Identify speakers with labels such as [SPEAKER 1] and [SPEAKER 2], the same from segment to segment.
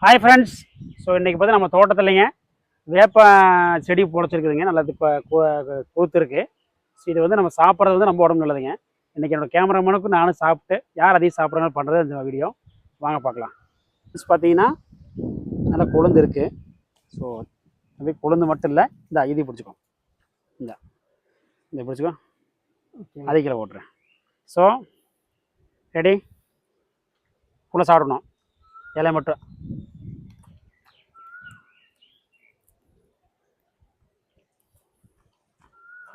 [SPEAKER 1] Hi friends. So இன்றைக்கி பார்த்து நம்ம தோட்டத்துலைங்க வேப்ப செடி பொழைச்சிருக்குதுங்க. நல்லது இப்போ கொடுத்துருக்கு. ஸோ இது வந்து நம்ம சாப்பிட்றது வந்து நம்ம உடம்பு நல்லதுங்க. இன்றைக்கி என்னோடய கேமராமேனுக்கு நானும் சாப்பிட்டு யார் அதிகம் சாப்பிட்றாங்க பண்ணுறது இந்த வீடியோ வாங்க பார்க்கலாம். பார்த்தீங்கன்னா நல்லா கொழுந்து இருக்குது. ஸோ அப்படியே கொழுந்து மட்டும் இல்லை, இந்த இது பிடிச்சிக்கோ, இந்த பிடிச்சிக்கோ, அதை கீழே போட்டுறேன். ஸோ ரெடி, ஃபுல்லாக சாப்பிடணும், இலை மட்டும்.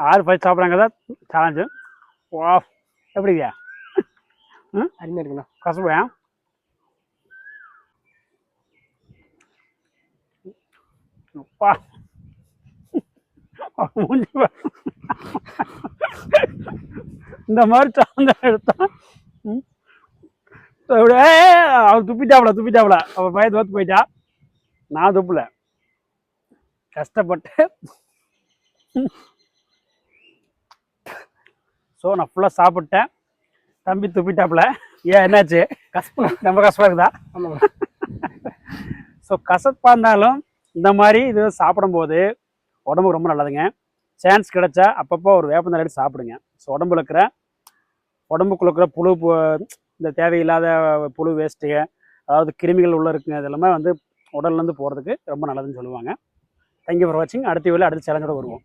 [SPEAKER 1] ஆறு ஃபைவ் சாப்பிட்றாங்க தான் சேலஞ்சு. வா, எப்படியா? அருமையாக இருக்குண்ணா. கசப்பையா? அப்பா இந்த மாதிரி சாந்த எடுத்தா அவன் துப்பிட்டாப்ல அவன் பையன் தோத்து போயிட்டா. நான் துப்புல, கஷ்டப்பட்டு. ஸோ நான் ஃபுல்லாக சாப்பிட்டேன். தம்பி துப்பிட்டாப்புல. ஏன் என்னாச்சு? கசப்பு ரொம்ப கசப்பாக இருக்குதா? ஸோ கசப்பாக இருந்தாலும் இந்த மாதிரி இது சாப்பிடும்போது உடம்புக்கு ரொம்ப நல்லதுங்க. சான்ஸ் கிடைச்சா அப்பப்போ ஒரு வேப்பந்தழை எடுத்து சாப்பிடுங்க. ஸோ உடம்புக்குள்ள இருக்கிற புழு, இந்த தேவையில்லாத புழு வேஸ்ட்டுங்க, அதாவது கிருமிகள் உள்ளே இருக்குங்க, இதெல்லாமே வந்து உடல்லேருந்து போகிறதுக்கு ரொம்ப நல்லதுன்னு சொல்லுவாங்க. தேங்க்யூ ஃபார் வாட்சிங். அடுத்த வீடியோவில் அடுத்த சேலஞ்சோட வருவோம்.